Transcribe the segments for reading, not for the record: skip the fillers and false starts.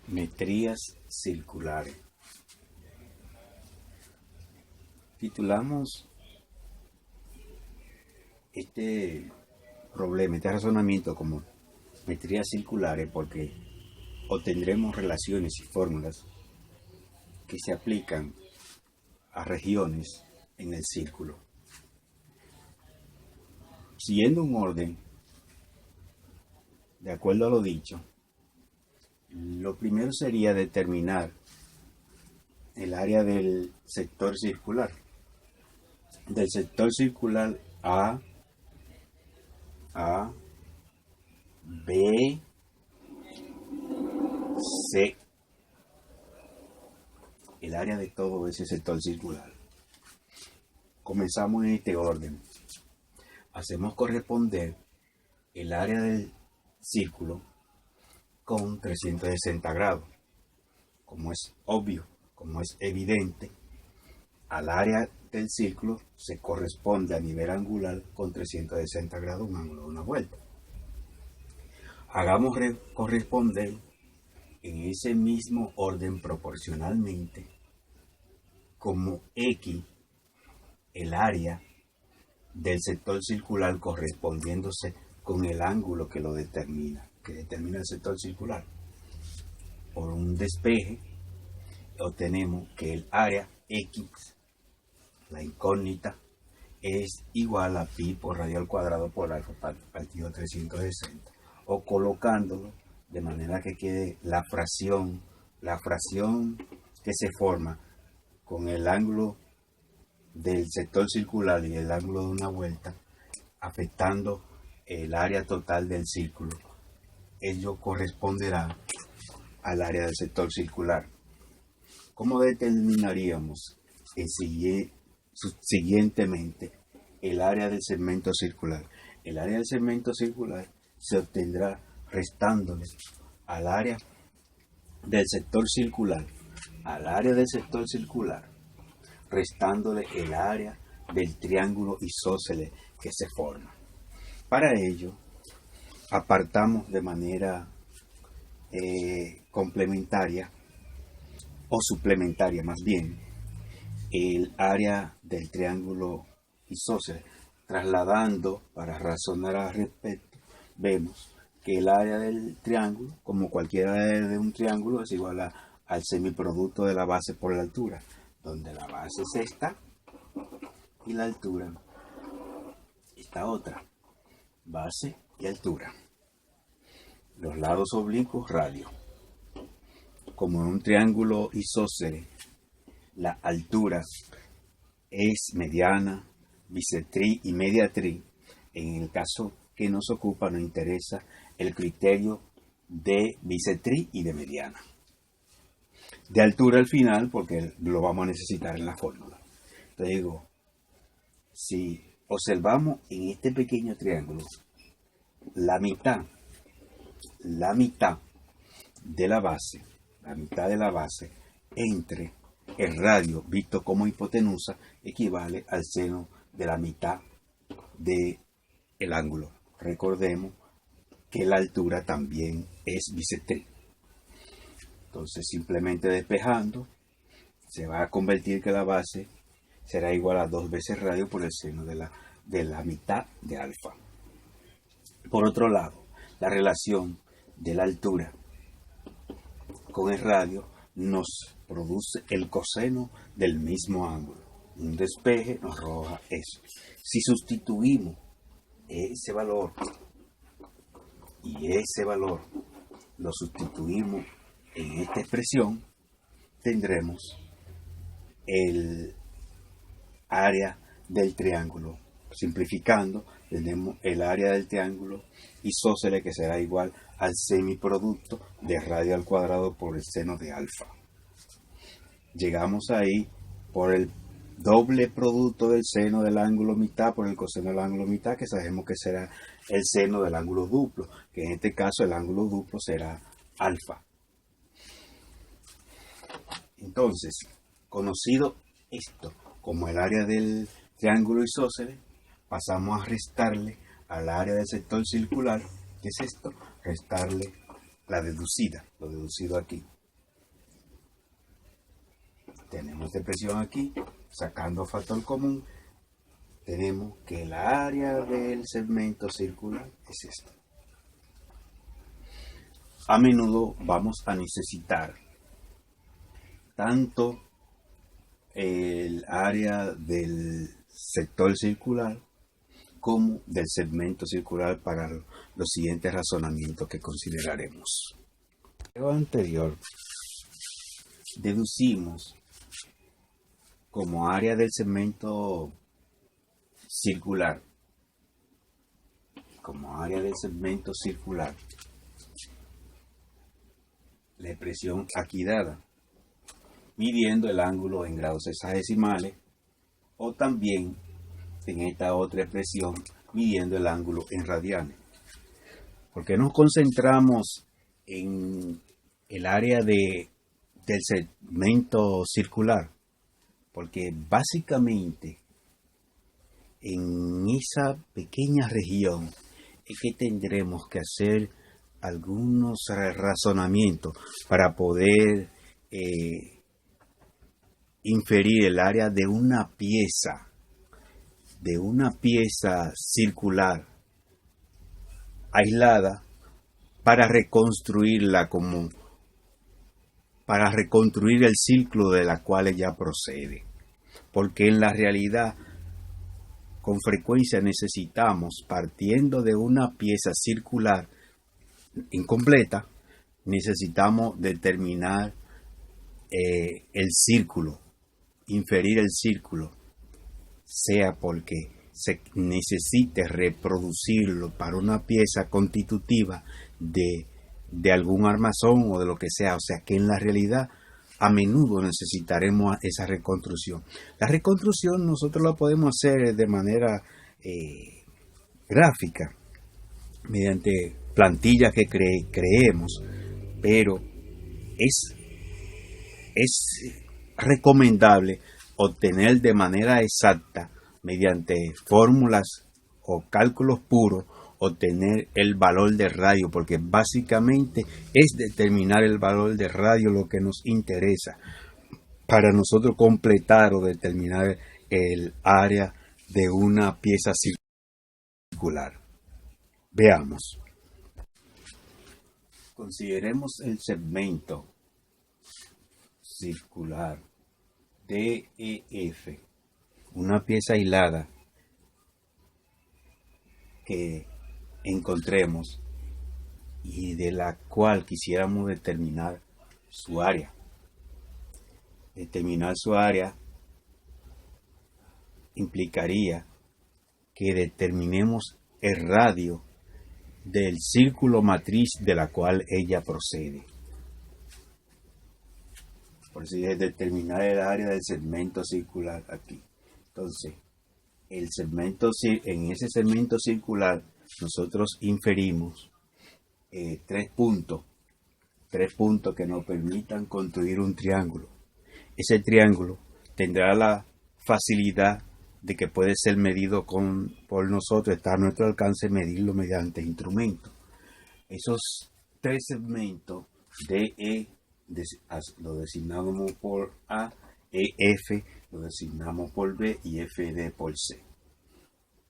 Metrías circulares. Titulamos este problema, este razonamiento como metrías circulares porque obtendremos relaciones y fórmulas que se aplican a regiones en el círculo. Siguiendo un orden, de acuerdo a lo dicho, lo primero sería determinar el área del sector circular. Del sector circular A, B, C. El área de todo ese sector circular. Comenzamos en este orden. Hacemos corresponder el área del círculo con 360 grados. Como es obvio, como es evidente, al área del círculo se corresponde a nivel angular con 360 grados un ángulo de una vuelta. Hagamos corresponder en ese mismo orden proporcionalmente como X el área del sector circular correspondiéndose con el ángulo que lo determina, que determina el sector circular. Por un despeje obtenemos que el área X, la incógnita, es igual a pi por radio al cuadrado por alfa partido 360, o colocándolo de manera que quede la fracción que se forma con el ángulo del sector circular y el ángulo de una vuelta, afectando el área total del círculo. Ello corresponderá al área del sector circular. ¿Cómo determinaríamos siguientemente el área del segmento circular? El área del segmento circular se obtendrá restándole al área del sector circular, restándole el área del triángulo isósceles que se forma. Para ello, apartamos de manera complementaria o suplementaria más bien el área del triángulo isósceles. Trasladando para razonar al respecto, vemos que el área del triángulo, como cualquier área de un triángulo, es igual al semiproducto de la base por la altura, donde la base es esta y la altura esta otra, base y altura. Los lados oblicuos, radio. Como en un triángulo isósceles, la altura es mediana, bisectriz y mediatriz. En el caso que nos ocupa, nos interesa el criterio de bisectriz y de mediana. De altura al final, porque lo vamos a necesitar en la fórmula. Entonces digo, si observamos en este pequeño triángulo, la mitad de la base, entre el radio visto como hipotenusa equivale al seno de la mitad del ángulo. Recordemos que la altura también es bisectriz. Entonces, simplemente despejando, se va a convertir que la base será igual a 2 veces radio por el seno de la mitad de alfa. Por otro lado, la relación de la altura con el radio nos produce el coseno del mismo ángulo. Un despeje nos arroja eso. Si sustituimos ese valor y ese valor lo sustituimos en esta expresión, tendremos el área del triángulo. Simplificando, tenemos el área del triángulo isósceles, que será igual al semiproducto de radio al cuadrado por el seno de alfa. Llegamos ahí por el doble producto del seno del ángulo mitad por el coseno del ángulo mitad, que sabemos que será el seno del ángulo duplo, que en este caso el ángulo duplo será alfa. Entonces, conocido esto como el área del triángulo isósceles, pasamos a restarle al área del sector circular. ¿Qué es esto? Restarle la deducida, lo deducido aquí. tenemos depresión aquí, sacando factor común, tenemos que el área del segmento circular es esta. A menudo vamos a necesitar tanto el área del sector circular como del segmento circular para los siguientes razonamientos que consideraremos. En lo anterior, deducimos como área del segmento circular, la expresión aquí dada, midiendo el ángulo en grados sexagesimales, o también en esta otra expresión midiendo el ángulo en radianes. ¿Por qué nos concentramos en el área del segmento circular? Porque básicamente en esa pequeña región es que tendremos que hacer algunos razonamientos para poder inferir el área de una pieza circular aislada para reconstruirla para reconstruir el ciclo de la cual ella procede. Porque en la realidad, con frecuencia necesitamos, partiendo de una pieza circular incompleta, necesitamos determinar el círculo, inferir el círculo, sea porque se necesite reproducirlo para una pieza constitutiva de algún armazón o de lo que sea. O sea que en la realidad a menudo necesitaremos esa reconstrucción. La reconstrucción nosotros la podemos hacer de manera gráfica, mediante plantillas que creemos, pero es recomendable obtener de manera exacta, mediante fórmulas o cálculos puros, obtener el valor de radio, porque básicamente es determinar el valor de radio lo que nos interesa para nosotros completar o determinar el área de una pieza circular. Veamos. Consideremos el segmento circular DEF, una pieza aislada que encontremos y de la cual quisiéramos determinar su área. Determinar su área implicaría que determinemos el radio del círculo matriz de la cual ella procede. Por eso es determinar el área del segmento circular aquí. Entonces, en ese segmento circular nosotros inferimos tres puntos que nos permitan construir un triángulo. Ese triángulo tendrá la facilidad de que puede ser medido por nosotros, está a nuestro alcance medirlo mediante instrumentos. Esos tres segmentos DE lo designamos por A, EF lo designamos por B y FD por C.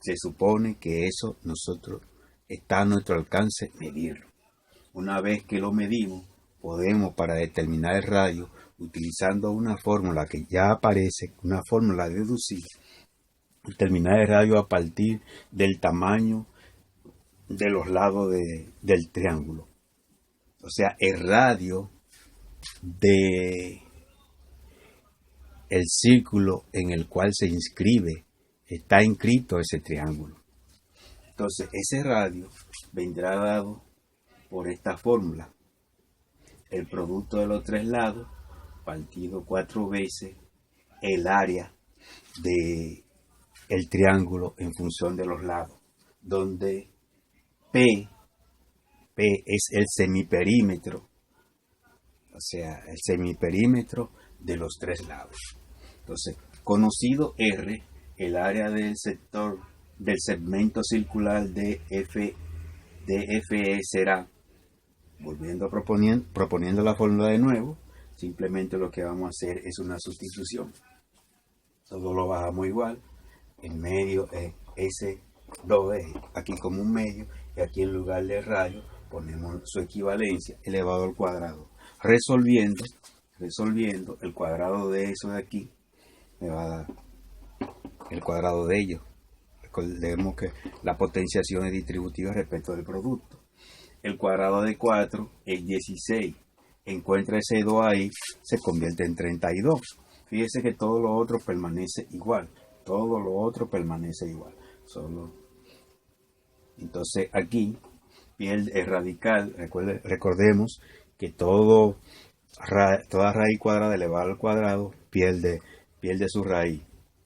Se supone que eso nosotros está a nuestro alcance medirlo. Una vez que lo medimos, podemos, para determinar el radio, utilizando una fórmula que ya aparece, una fórmula deducida, determinar el radio a partir del tamaño de los lados del triángulo. O sea, el radio de el círculo en el cual se inscribe, está inscrito ese triángulo. Entonces, ese radio vendrá dado por esta fórmula. El producto de los tres lados, partido 4 veces el área de el triángulo en función de los lados, donde P es el semiperímetro, o sea, el semiperímetro de los tres lados. Entonces, conocido R, el área del sector del segmento circular de FE será, proponiendo la fórmula de nuevo, simplemente lo que vamos a hacer es una sustitución. Todo lo bajamos igual, en medio es ese doble, aquí como un medio, y aquí en lugar de radio ponemos su equivalencia elevado al cuadrado. Resolviendo el cuadrado de eso de aquí me va a dar el cuadrado de ellos. Recordemos que la potenciación es distributiva respecto del producto. El cuadrado de 4 es 16. Encuentra ese 2 ahí, se convierte en 32. Fíjese que todo lo otro permanece igual. Todo lo otro permanece igual. Entonces aquí pierde el radical. Recordemos que toda raíz cuadrada elevada al cuadrado pierde su raíz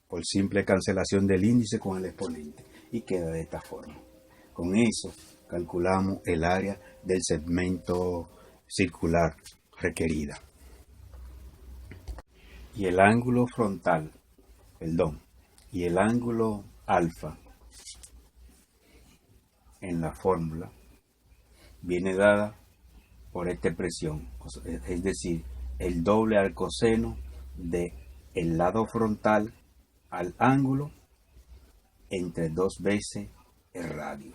por simple cancelación del índice con el exponente, y queda de esta forma. Con eso calculamos el área del segmento circular requerida. Y el ángulo frontal, y el ángulo alfa en la fórmula viene dada por esta expresión, es decir, el doble al coseno de el lado frontal al ángulo entre 2 veces el radio.